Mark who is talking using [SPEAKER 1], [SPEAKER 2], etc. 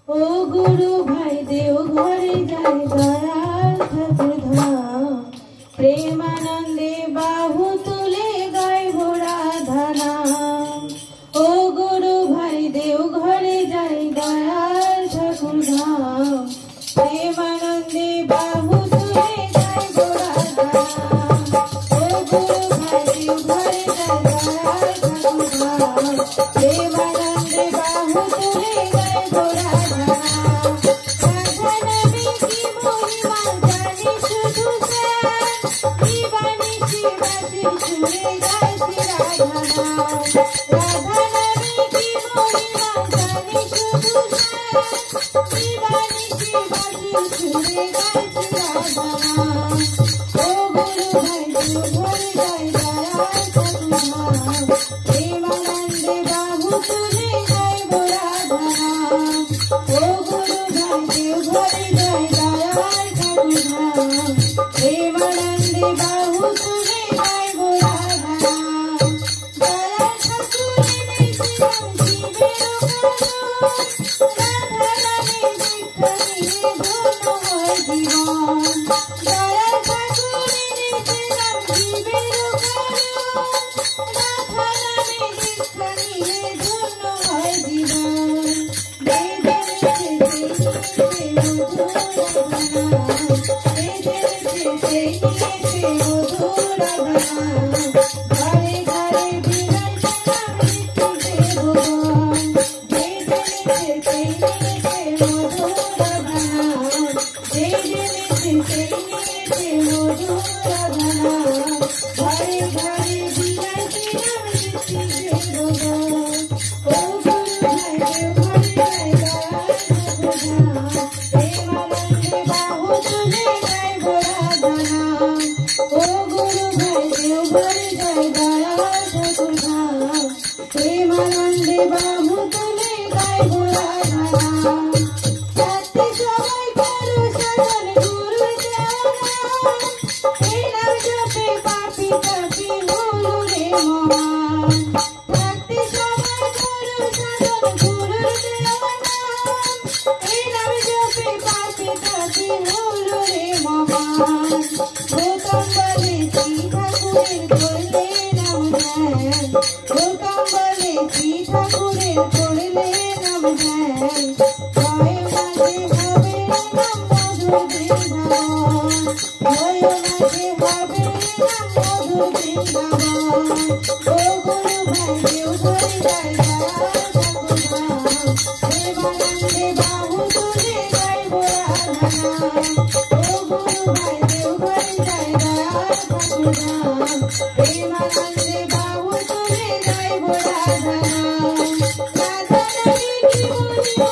[SPEAKER 1] ও গুরু ভাই দেও ঘরে যাই দয়াল ঠাকুর ধাম প্রেমানন্দে বাহু তুলে গাইব রাধা নাম। ও গুরু ভাই দেও ঘরে যাই দয়াল ঠাকুর ধাম প্রেমানন্দে বাহু তুলে গাইব রাধা নাম। ও গুরু ভাই দেও ঘরে যাই দয়াল ঠাকুর ধাম প্রেমানন্দে বাহু তুলে গাইব রাধা নাম। রাধা নামে কি মহিমা জানি শুধু জীবানিশি বাসি সুরে গাইছি রাধা নাম। রাধা নামে কি মহিমা জানি শুধু জীবানিশি বাসি সুরে গাইছি রাধা নাম। ও গুরু ভাই দেও ঘরে যাই দয়াল ঠাকুর ধাম প্রেমানন্দে বাহু তুলে গাইব রাধা নাম। ও গুরু ভাই দেও ঘরে যাই দয়াল ঠাকুর ধাম প্রেমানন্দে বাহু তুলে গাইব রাধা নাম। দয়াল ঠাকুর এনেছিলাম শিবের রাধা নামে দীক্ষা নিয়ে ধন্য হয় জীবন। দয়াল ঠাকুর এনেছিলাম শিবের রাধা নামে দীক্ষা নিয়ে ধন্য হয় জীবন। বেদের সেই মধুর রাধা নাম, বেদের সেই মধুর রাধা নাম। ঘরে ঘরে বিলাইছিলাম মৃত্যুতে ভুবন। বেদের সেই মধুর রাধা নাম, বেদের সেই মধুর রাধা নাম। ঘরে ঘরে বিলাইছিলাম মৃত্যুতে ভুবন। ও গুরু ভাই দেও ঘরে যাই দয়াল ঠাকুর ধাম প্রেমানন্দে বাহু তুলে গাইব রাধা নাম। ও গুরু ভাই দেও ঘরে যাই দয়াল ঠাকুর ধাম প্রেমানন্দে বাহু তুলে গাইব রাধা নাম। রাত্রি সবাই করো সাধন গুরুর দেওয়া নাম, এই নাম জপে পাপী তাপী হলো রে মহান। রাত্রি সবাই করো সাধন গুরুর দেওয়া নাম, এই নাম জপে পাপী তাপী হলো রে মহান। গৌতম বলে শ্রী ঠাকুরের করলে নাম ধ্যান, গৌতম বলে শ্রী ঠাকুরের করলে নাম ধ্যান। ভয় মাঝে হবে নাম মধুর বৃন্দাবন, ভয় মাঝে হবে নাম মধুর বৃন্দাবন। ও গুরু ভাই দেও ঘরে যাই দয়াল ঠাকুর ধাম প্রেমানন্দে বাহু তুলে গাইব রাধা নাম। ও গুরু ভাই দেও ঘরে যাই দয়াল ঠাকুর ধাম প্রেমানন্দে বাহু তুলে গাইব রাধা নাম। রাধা নামে কি মহিমা